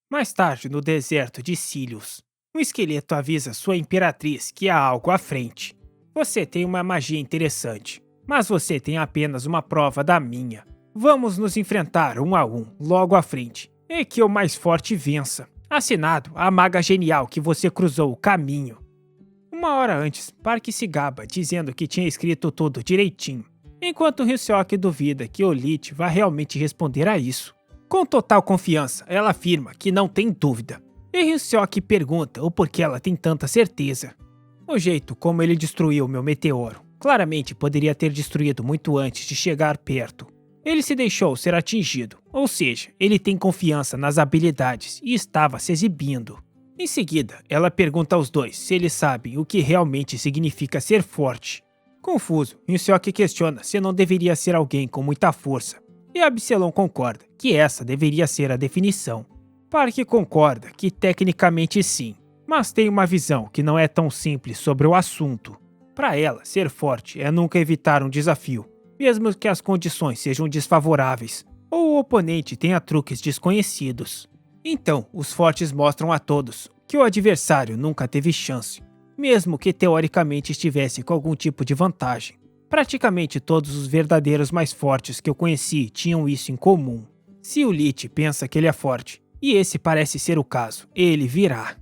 Mais tarde, no deserto de Cílios, um esqueleto avisa sua imperatriz que há algo à frente. Você tem uma magia interessante, mas você tem apenas uma prova da minha. Vamos nos enfrentar um a um, logo à frente, e que o mais forte vença. Assinado, a maga genial que você cruzou o caminho. Uma hora antes, Park se gaba, dizendo que tinha escrito tudo direitinho, enquanto Hyseok duvida que Olite vá realmente responder a isso. Com total confiança, ela afirma que não tem dúvida, e Hyseok pergunta o porquê ela tem tanta certeza. O jeito como ele destruiu meu meteoro claramente poderia ter destruído muito antes de chegar perto. Ele se deixou ser atingido, ou seja, ele tem confiança nas habilidades e estava se exibindo. Em seguida, ela pergunta aos dois se eles sabem o que realmente significa ser forte. Confuso, Hyseok questiona se não deveria ser alguém com muita força, e Absalom concorda que essa deveria ser a definição. Park concorda que tecnicamente sim, mas tem uma visão que não é tão simples sobre o assunto. Para ela, ser forte é nunca evitar um desafio, mesmo que as condições sejam desfavoráveis, ou o oponente tenha truques desconhecidos. Então, os fortes mostram a todos que o adversário nunca teve chance, mesmo que teoricamente estivesse com algum tipo de vantagem. Praticamente todos os verdadeiros mais fortes que eu conheci tinham isso em comum. Se o Lich pensa que ele é forte, e esse parece ser o caso, ele virá.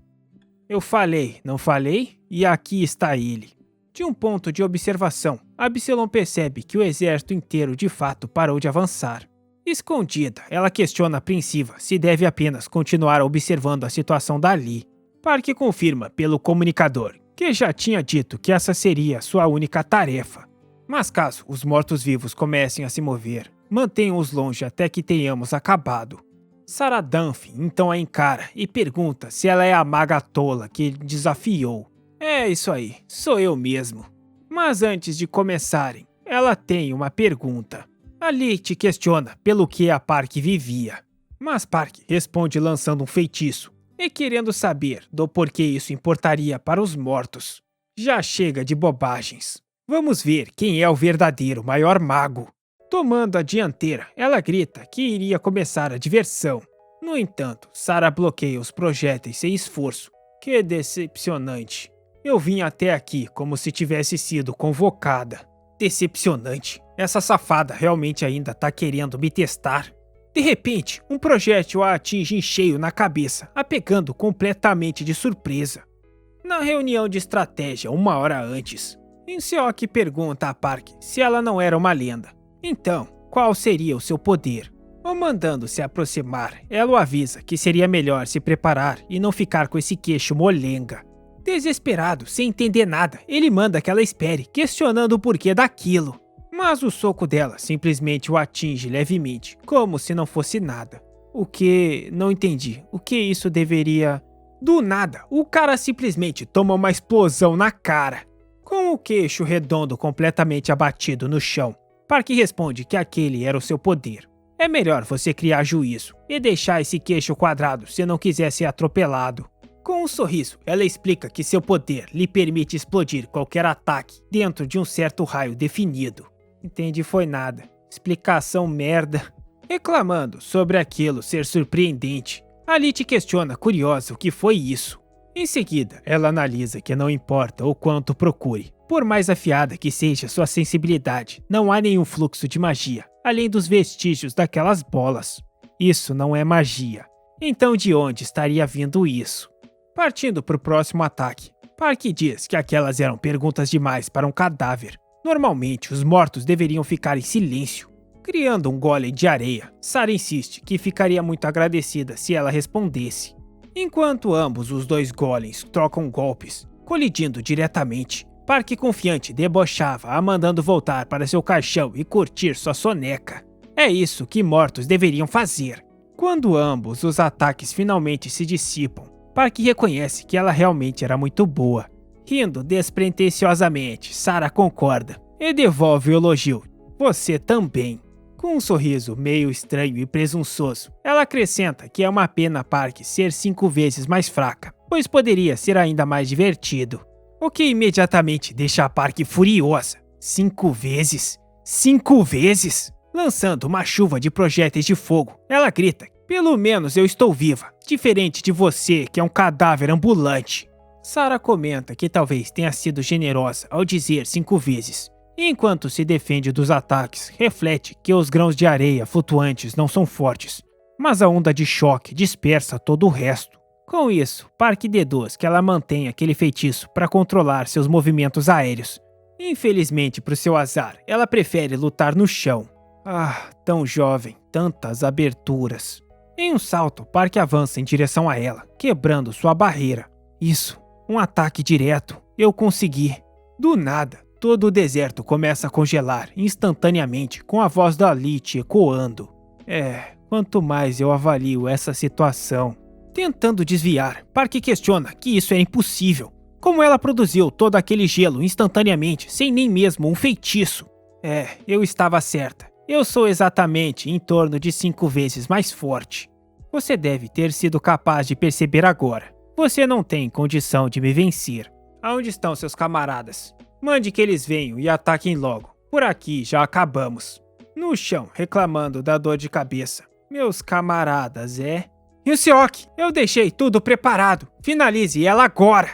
Eu falei, não falei? E aqui está ele. De um ponto de observação, Absalom percebe que o exército inteiro de fato parou de avançar. Escondida, ela questiona apreensiva se deve apenas continuar observando a situação dali. Park confirma pelo comunicador que já tinha dito que essa seria sua única tarefa. Mas caso os mortos-vivos comecem a se mover, mantenham-os longe até que tenhamos acabado. Sarah Dunphy então a encara e pergunta se ela é a maga tola que desafiou. É isso aí, sou eu mesmo. Mas antes de começarem, ela tem uma pergunta. A Lich questiona pelo que a Park vivia. Mas Park responde lançando um feitiço e querendo saber do porquê isso importaria para os mortos. Já chega de bobagens. Vamos ver quem é o verdadeiro maior mago. Tomando a dianteira, ela grita que iria começar a diversão. No entanto, Sarah bloqueia os projéteis sem esforço. Que decepcionante. Eu vim até aqui como se tivesse sido convocada. Decepcionante. Essa safada realmente ainda tá querendo me testar. De repente, um projétil a atinge em cheio na cabeça, a pegando completamente de surpresa. Na reunião de estratégia uma hora antes, Hyseok pergunta a Park se ela não era uma lenda. Então, qual seria o seu poder? O mandando se aproximar, ela o avisa que seria melhor se preparar e não ficar com esse queixo molenga. Desesperado, sem entender nada, ele manda que ela espere, questionando o porquê daquilo. Mas o soco dela simplesmente o atinge levemente, como se não fosse nada. O que... não entendi. O que isso deveria... Do nada, o cara simplesmente toma uma explosão na cara. Com o queixo redondo completamente abatido no chão, Park responde que aquele era o seu poder. É melhor você criar juízo e deixar esse queixo quadrado se não quiser ser atropelado. Com um sorriso, ela explica que seu poder lhe permite explodir qualquer ataque dentro de um certo raio definido. Entendi foi nada. Explicação merda. Reclamando sobre aquilo ser surpreendente, Ali te questiona curiosa o que foi isso. Em seguida, ela analisa que não importa o quanto procure. Por mais afiada que seja sua sensibilidade, não há nenhum fluxo de magia, além dos vestígios daquelas bolas. Isso não é magia. Então de onde estaria vindo isso? Partindo para o próximo ataque, Park diz que aquelas eram perguntas demais para um cadáver. Normalmente, os mortos deveriam ficar em silêncio. Criando um golem de areia, Sarah insiste que ficaria muito agradecida se ela respondesse. Enquanto ambos os dois golems trocam golpes, colidindo diretamente, Park confiante debochava a mandando voltar para seu caixão e curtir sua soneca. É isso que mortos deveriam fazer. Quando ambos os ataques finalmente se dissipam, Park reconhece que ela realmente era muito boa. Rindo despretensiosamente, Sarah concorda e devolve o elogio. Você também. Com um sorriso meio estranho e presunçoso, ela acrescenta que é uma pena Park ser 5 vezes mais fraca, pois poderia ser ainda mais divertido. O que imediatamente deixa a Park furiosa. 5 vezes? 5 vezes? Lançando uma chuva de projéteis de fogo, ela grita Pelo menos eu estou viva, diferente de você que é um cadáver ambulante. Sarah comenta que talvez tenha sido generosa ao dizer 5 vezes. E enquanto se defende dos ataques, reflete que os grãos de areia flutuantes não são fortes, mas a onda de choque dispersa todo o resto. Com isso, Park deduz que ela mantém aquele feitiço para controlar seus movimentos aéreos. Infelizmente para o seu azar, ela prefere lutar no chão. Ah, tão jovem, tantas aberturas. Em um salto, Park avança em direção a ela, quebrando sua barreira. Isso, um ataque direto. Eu consegui. Do nada, todo o deserto começa a congelar instantaneamente com a voz da Lich ecoando. Quanto mais eu avalio essa situação. Tentando desviar, Park questiona que isso é impossível. Como ela produziu todo aquele gelo instantaneamente, sem nem mesmo um feitiço? Eu estava certa. Eu sou exatamente em torno de 5 vezes mais forte. Você deve ter sido capaz de perceber agora. Você não tem condição de me vencer. Aonde estão seus camaradas? Mande que eles venham e ataquem logo. Por aqui já acabamos. No chão, reclamando da dor de cabeça. Meus camaradas, Hyun-seok, eu deixei tudo preparado. Finalize ela agora.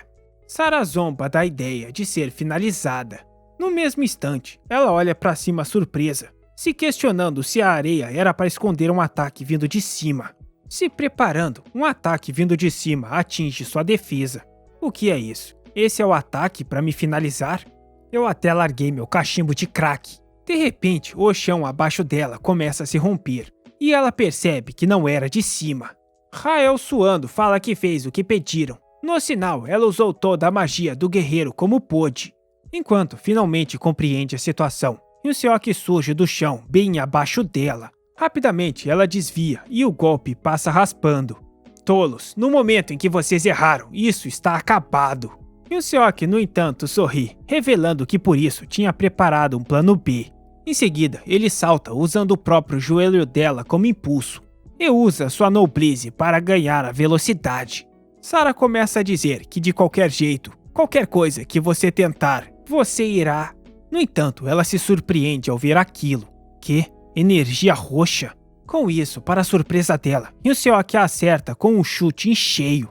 Sarah zomba da ideia de ser finalizada. No mesmo instante, ela olha para cima surpresa, se questionando se a areia era para esconder um ataque vindo de cima. Se preparando, um ataque vindo de cima atinge sua defesa. O que é isso? Esse é o ataque para me finalizar? Eu até larguei meu cachimbo de crack. De repente, o chão abaixo dela começa a se romper, e ela percebe que não era de cima. Rael suando fala que fez o que pediram. No sinal, ela usou toda a magia do guerreiro como pôde. Enquanto finalmente compreende a situação, Hyun-seok surge do chão bem abaixo dela. Rapidamente ela desvia e o golpe passa raspando. Tolos, no momento em que vocês erraram, isso está acabado. Hyun-seok, no entanto, sorri, revelando que por isso tinha preparado um plano B. Em seguida, ele salta usando o próprio joelho dela como impulso. E usa sua Noblesse para ganhar a velocidade. Sarah começa a dizer que de qualquer jeito, qualquer coisa que você tentar, você irá. No entanto, ela se surpreende ao ver aquilo. Que? Energia roxa? Com isso, para a surpresa dela, Hyun-seok a acerta com um chute em cheio.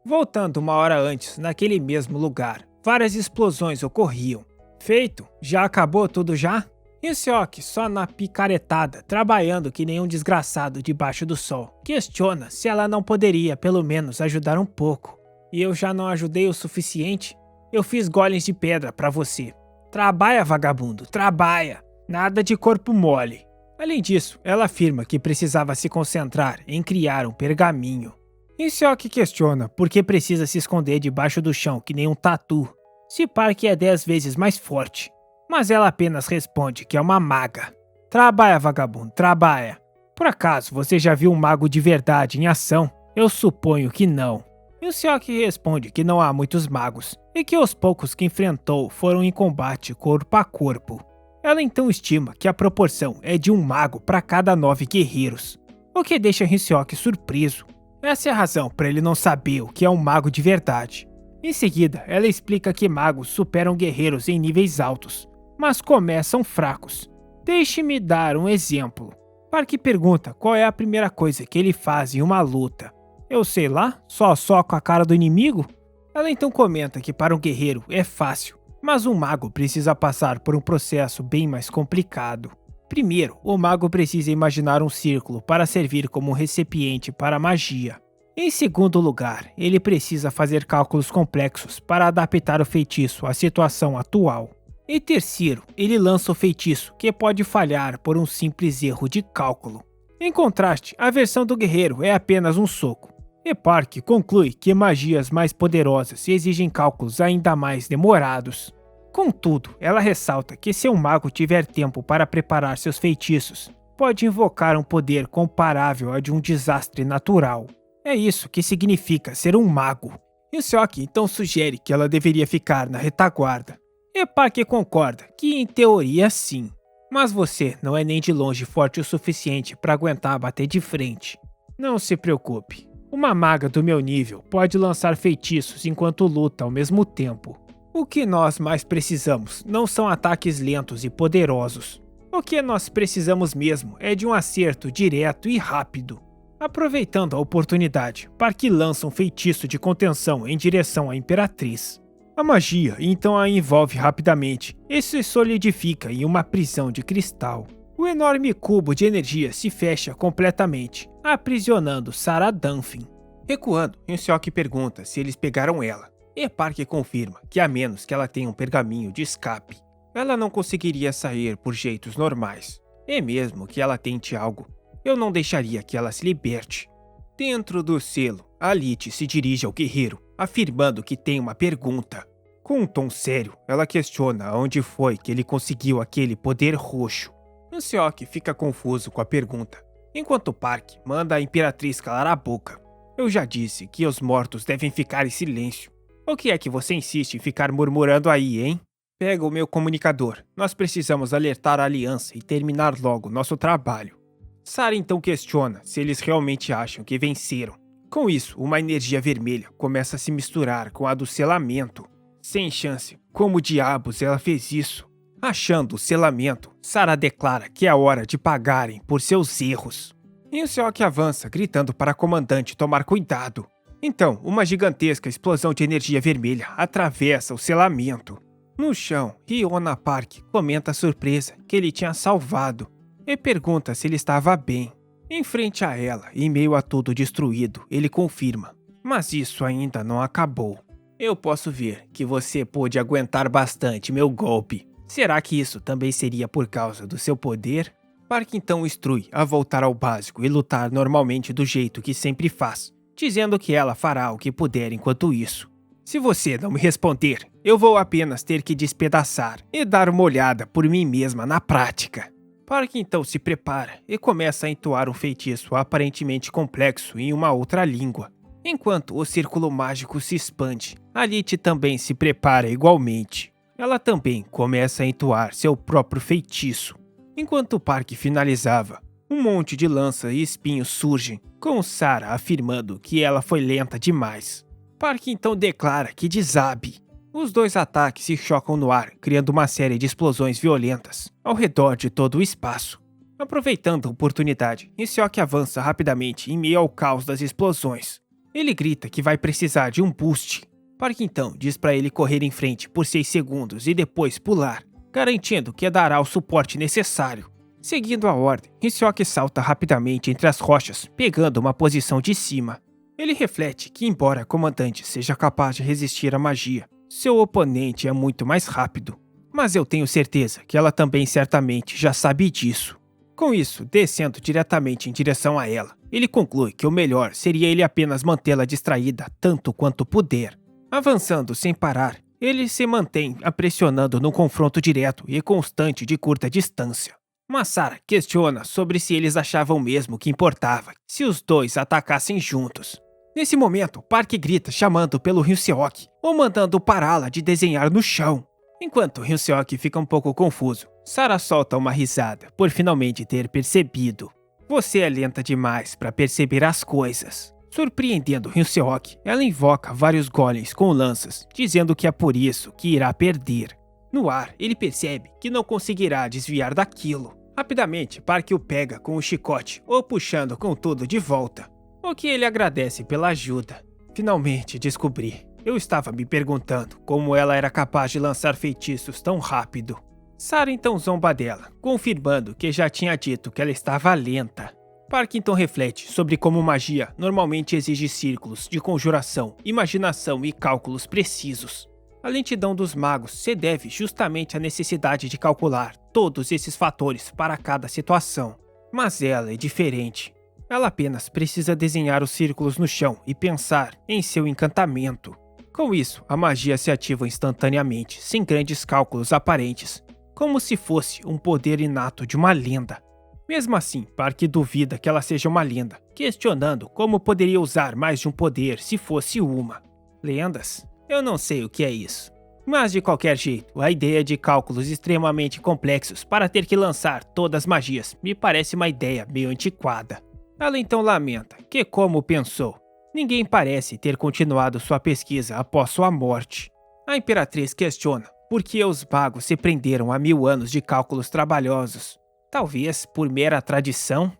Voltando uma hora antes, naquele mesmo lugar, várias explosões ocorriam. Feito? Já acabou tudo já? Hyun-seok, só na picaretada, trabalhando que nem um desgraçado debaixo do sol, questiona se ela não poderia pelo menos ajudar um pouco. E eu já não ajudei o suficiente? Eu fiz golems de pedra pra você. Trabalha, vagabundo, trabalha. Nada de corpo mole. Além disso, ela afirma que precisava se concentrar em criar um pergaminho. Hyun-seok questiona por que precisa se esconder debaixo do chão que nem um tatu, se Park é 10 vezes mais forte. Mas ela apenas responde que é uma maga. Trabalha, vagabundo, trabalha. Por acaso você já viu um mago de verdade em ação? Eu suponho que não. Hyun-seok responde que não há muitos magos, e que os poucos que enfrentou foram em combate corpo a corpo. Ela então estima que a proporção é de um mago para cada 9 guerreiros, o que deixa Hyun-seok surpreso. Essa é a razão para ele não saber o que é um mago de verdade. Em seguida, ela explica que magos superam guerreiros em níveis altos, mas começam fracos. Deixe-me dar um exemplo. Park pergunta qual é a primeira coisa que ele faz em uma luta. Eu sei lá, só soco a cara do inimigo? Ela então comenta que para um guerreiro é fácil, mas um mago precisa passar por um processo bem mais complicado. Primeiro, o mago precisa imaginar um círculo para servir como um recipiente para a magia. Em segundo lugar, ele precisa fazer cálculos complexos para adaptar o feitiço à situação atual. Em terceiro, ele lança o feitiço, que pode falhar por um simples erro de cálculo. Em contraste, a versão do guerreiro é apenas um soco. E Park conclui que magias mais poderosas exigem cálculos ainda mais demorados. Contudo, ela ressalta que se um mago tiver tempo para preparar seus feitiços, pode invocar um poder comparável a de um desastre natural. É isso que significa ser um mago. Hyun-seok então sugere que ela deveria ficar na retaguarda. E Park concorda que em teoria sim, mas você não é nem de longe forte o suficiente para aguentar bater de frente. Não se preocupe, uma maga do meu nível pode lançar feitiços enquanto luta ao mesmo tempo. O que nós mais precisamos não são ataques lentos e poderosos. O que nós precisamos mesmo é de um acerto direto e rápido. Aproveitando a oportunidade, Park lança um feitiço de contenção em direção à Imperatriz. A magia então a envolve rapidamente e se solidifica em uma prisão de cristal. O enorme cubo de energia se fecha completamente, aprisionando Sarah Dunphy. Recuando, Hyun-seok pergunta se eles pegaram ela, e Park confirma que a menos que ela tenha um pergaminho de escape, ela não conseguiria sair por jeitos normais. E mesmo que ela tente algo, eu não deixaria que ela se liberte. Dentro do selo, Alit se dirige ao guerreiro, afirmando que tem uma pergunta. Com um tom sério, ela questiona onde foi que ele conseguiu aquele poder roxo. Hyun-seok fica confuso com a pergunta, enquanto Park manda a Imperatriz calar a boca. Eu já disse que os mortos devem ficar em silêncio. O que é que você insiste em ficar murmurando aí, hein? Pega o meu comunicador. Nós precisamos alertar a aliança e terminar logo nosso trabalho. Sarah então questiona se eles realmente acham que venceram. Com isso, uma energia vermelha começa a se misturar com a do selamento. Sem chance, como diabos ela fez isso? Achando o selamento, Sarah declara que é hora de pagarem por seus erros. Hyun-seok avança, gritando para a comandante tomar cuidado. Então, uma gigantesca explosão de energia vermelha atravessa o selamento. No chão, Hyuna Park comenta a surpresa que ele tinha salvado e pergunta se ele estava bem. Em frente a ela, em meio a tudo destruído, ele confirma: mas isso ainda não acabou. Eu posso ver que você pôde aguentar bastante meu golpe. Será que isso também seria por causa do seu poder? Park então instrui a voltar ao básico e lutar normalmente do jeito que sempre faz, dizendo que ela fará o que puder enquanto isso. Se você não me responder, eu vou apenas ter que despedaçar e dar uma olhada por mim mesma na prática. Park então se prepara e começa a entoar um feitiço aparentemente complexo em uma outra língua. Enquanto o círculo mágico se expande, Alit também se prepara igualmente. Ela também começa a entoar seu próprio feitiço. Enquanto Park finalizava, um monte de lança e espinhos surgem, com Sarah afirmando que ela foi lenta demais. Park então declara que desabe. Os dois ataques se chocam no ar, criando uma série de explosões violentas ao redor de todo o espaço. Aproveitando a oportunidade, Hyun-seok avança rapidamente em meio ao caos das explosões. Ele grita que vai precisar de um boost. Park então diz para ele correr em frente por 6 segundos e depois pular, garantindo que dará o suporte necessário. Seguindo a ordem, Hyun-seok salta rapidamente entre as rochas, pegando uma posição de cima. Ele reflete que, embora a comandante seja capaz de resistir à magia, seu oponente é muito mais rápido. Mas eu tenho certeza que ela também certamente já sabe disso. Com isso, descendo diretamente em direção a ela, ele conclui que o melhor seria ele apenas mantê-la distraída tanto quanto puder. Avançando sem parar, ele se mantém a pressionando num confronto direto e constante de curta distância. Mas Sarah questiona sobre se eles achavam mesmo que importava se os dois atacassem juntos. Nesse momento, Park grita chamando pelo Hyun-seok ou mandando pará-la de desenhar no chão. Enquanto Hyun-seok fica um pouco confuso, Sarah solta uma risada por finalmente ter percebido. Você é lenta demais para perceber as coisas. Surpreendendo Hyun-seok, ela invoca vários golems com lanças, dizendo que é por isso que irá perder. No ar, ele percebe que não conseguirá desviar daquilo. Rapidamente, Park o pega com o chicote ou puxando com tudo de volta. O que ele agradece pela ajuda. Finalmente descobri. Eu estava me perguntando como ela era capaz de lançar feitiços tão rápido. Sarah então zomba dela, confirmando que já tinha dito que ela estava lenta. Park então reflete sobre como magia normalmente exige círculos de conjuração, imaginação e cálculos precisos. A lentidão dos magos se deve justamente à necessidade de calcular todos esses fatores para cada situação. Mas ela é diferente. Ela apenas precisa desenhar os círculos no chão e pensar em seu encantamento. Com isso, a magia se ativa instantaneamente, sem grandes cálculos aparentes, como se fosse um poder inato de uma lenda. Mesmo assim, Park duvida que ela seja uma lenda, questionando como poderia usar mais de um poder se fosse uma. Lendas? Eu não sei o que é isso. Mas de qualquer jeito, a ideia de cálculos extremamente complexos para ter que lançar todas as magias me parece uma ideia meio antiquada. Ela então lamenta que, como pensou, ninguém parece ter continuado sua pesquisa após sua morte. A Imperatriz questiona por que os magos se prenderam a 1000 anos de cálculos trabalhosos. Talvez por mera tradição?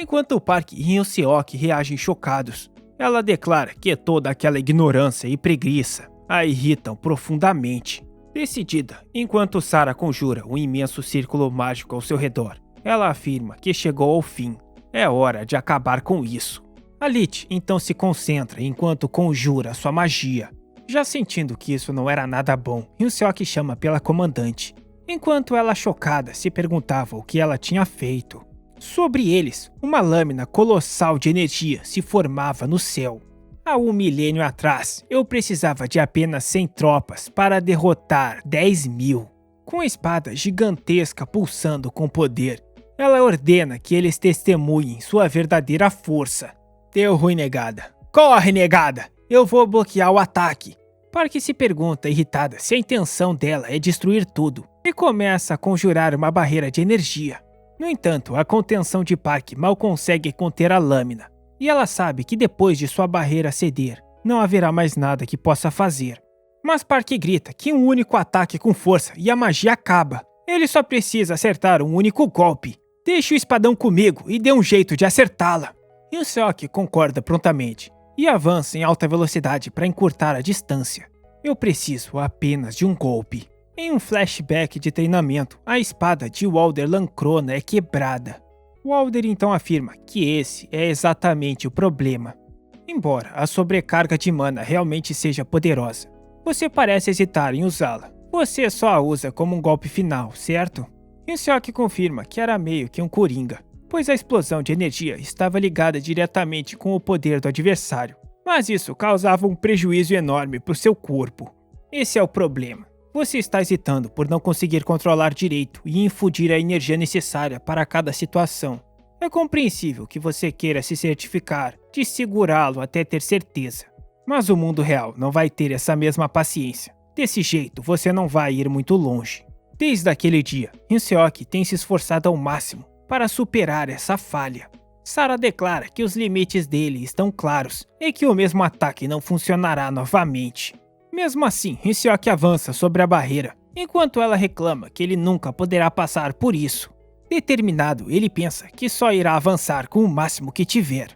enquanto o Park e Hyun-seok reagem chocados. Ela declara que toda aquela ignorância e preguiça a irritam profundamente. Decidida, enquanto Sarah conjura um imenso círculo mágico ao seu redor, ela afirma que chegou ao fim. É hora de acabar com isso. Alit então se concentra enquanto conjura sua magia. Já sentindo que isso não era nada bom, Hyun-seok chama pela comandante, enquanto ela chocada se perguntava o que ela tinha feito. Sobre eles, uma lâmina colossal de energia se formava no céu. Há um milênio atrás, eu precisava de apenas 100 tropas para derrotar 10.000. Com a espada gigantesca pulsando com poder, ela ordena que eles testemunhem sua verdadeira força. Deu ruim, negada. Corre, negada! Eu vou bloquear o ataque. Park se pergunta, irritada, se a intenção dela é destruir tudo, e começa a conjurar uma barreira de energia. No entanto, a contenção de Park mal consegue conter a lâmina, e ela sabe que depois de sua barreira ceder, não haverá mais nada que possa fazer. Mas Park grita que um único ataque com força e a magia acaba. Ele só precisa acertar um único golpe. Deixe o espadão comigo e dê um jeito de acertá-la. Hyun-seok concorda prontamente e avança em alta velocidade para encurtar a distância. Eu preciso apenas de um golpe. Em um flashback de treinamento, a espada de Walder Lancrona é quebrada. Walder então afirma que esse é exatamente o problema. Embora a sobrecarga de mana realmente seja poderosa, você parece hesitar em usá-la. Você só a usa como um golpe final, certo? Hyun-seok confirma que era meio que um coringa, pois a explosão de energia estava ligada diretamente com o poder do adversário. Mas isso causava um prejuízo enorme para o seu corpo. Esse é o problema. Você está hesitando por não conseguir controlar direito e infundir a energia necessária para cada situação. É compreensível que você queira se certificar de segurá-lo até ter certeza. Mas o mundo real não vai ter essa mesma paciência. Desse jeito, você não vai ir muito longe. Desde aquele dia, Hyun-seok tem se esforçado ao máximo para superar essa falha. Sarah declara que os limites dele estão claros e que o mesmo ataque não funcionará novamente. Mesmo assim, Hyun-seok avança sobre a barreira, enquanto ela reclama que ele nunca poderá passar por isso. Determinado, ele pensa que só irá avançar com o máximo que tiver.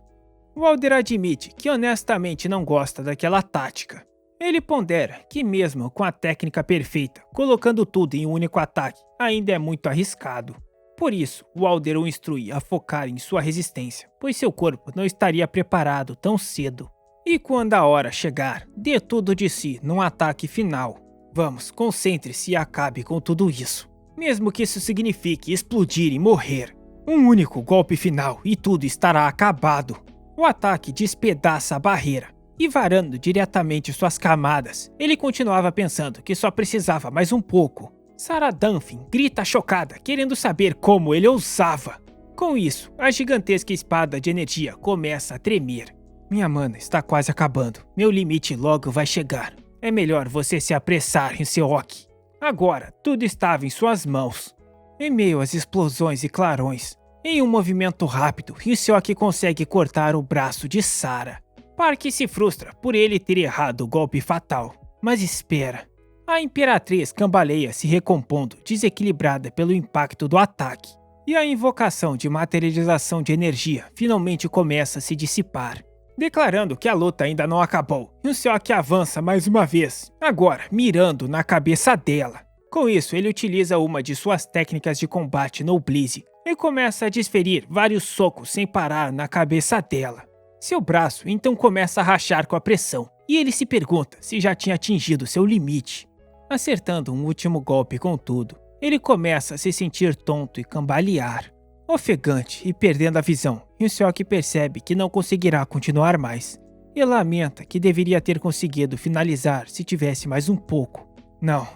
Walder admite que honestamente não gosta daquela tática. Ele pondera que mesmo com a técnica perfeita, colocando tudo em um único ataque, ainda é muito arriscado. Por isso, Walder o instrui a focar em sua resistência, pois seu corpo não estaria preparado tão cedo. E quando a hora chegar, dê tudo de si num ataque final. Vamos, concentre-se e acabe com tudo isso. Mesmo que isso signifique explodir e morrer. Um único golpe final e tudo estará acabado. O ataque despedaça a barreira. E varando diretamente suas camadas, ele continuava pensando que só precisava mais um pouco. Sarah Dunfin grita chocada, querendo saber como ele ousava. Com isso, a gigantesca espada de energia começa a tremer. Minha mana está quase acabando. Meu limite logo vai chegar. É melhor você se apressar, Hyun-seok. Agora, tudo estava em suas mãos. Em meio às explosões e clarões, em um movimento rápido, Hyun-seok consegue cortar o braço de Sarah. Park se frustra por ele ter errado o golpe fatal. Mas espera. A Imperatriz cambaleia se recompondo, desequilibrada pelo impacto do ataque. E a invocação de materialização de energia finalmente começa a se dissipar. Declarando que a luta ainda não acabou, Hyun-seok avança mais uma vez, agora mirando na cabeça dela. Com isso, ele utiliza uma de suas técnicas de combate no Blaze e começa a desferir vários socos sem parar na cabeça dela. Seu braço então começa a rachar com a pressão, e ele se pergunta se já tinha atingido seu limite. Acertando um último golpe com tudo, ele começa a se sentir tonto e cambalear. Ofegante e perdendo a visão, Hyun-seok percebe que não conseguirá continuar mais, e lamenta que deveria ter conseguido finalizar se tivesse mais um pouco.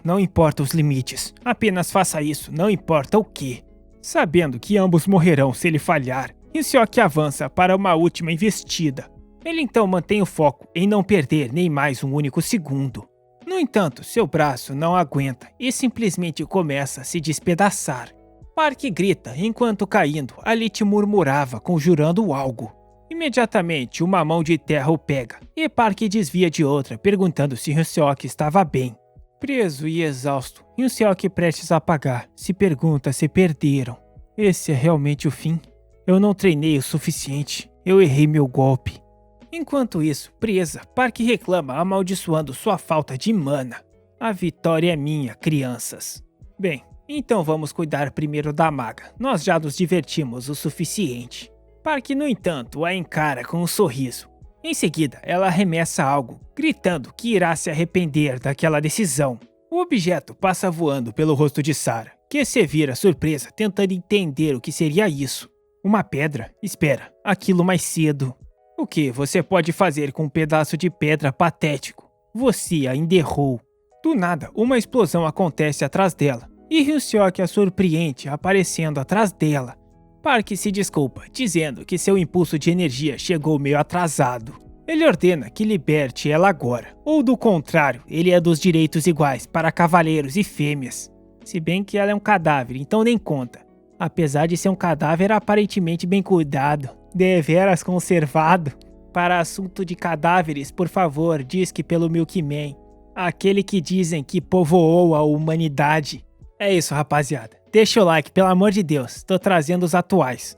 Não importa os limites, apenas faça isso, não importa o que. Sabendo que ambos morrerão se ele falhar, Hyun-seok avança para uma última investida. Ele então mantém o foco em não perder nem mais um único segundo. No entanto, seu braço não aguenta e simplesmente começa a se despedaçar. Park grita enquanto caindo, Alit murmurava conjurando algo. Imediatamente, uma mão de terra o pega e Park desvia de outra, perguntando se Hyun-seok estava bem. Preso e exausto, Hyun-seok prestes a apagar, se pergunta se perderam. Esse é realmente o fim? Eu não treinei o suficiente. Eu errei meu golpe. Enquanto isso, presa, Park reclama amaldiçoando sua falta de mana. A vitória é minha, crianças. Bem, então vamos cuidar primeiro da maga. Nós já nos divertimos o suficiente. Park, no entanto, a encara com um sorriso. Em seguida, ela arremessa algo, gritando que irá se arrepender daquela decisão. O objeto passa voando pelo rosto de Sarah, que se vira surpresa tentando entender o que seria isso. Uma pedra? Espera, aquilo mais cedo. O que você pode fazer com um pedaço de pedra patético? Você ainda errou. Do nada, uma explosão acontece atrás dela, e Hyun-seok a surpreende aparecendo atrás dela. Park se desculpa, dizendo que seu impulso de energia chegou meio atrasado. Ele ordena que liberte ela agora, ou do contrário, ele é dos direitos iguais para cavaleiros e fêmeas. Se bem que ela é um cadáver, então nem conta. Apesar de ser um cadáver aparentemente bem cuidado, deveras conservado. Para assunto de cadáveres, por favor, diz que pelo Milkman, aquele que dizem que povoou a humanidade. É isso, rapaziada. Deixa o like, pelo amor de Deus, tô trazendo os atuais.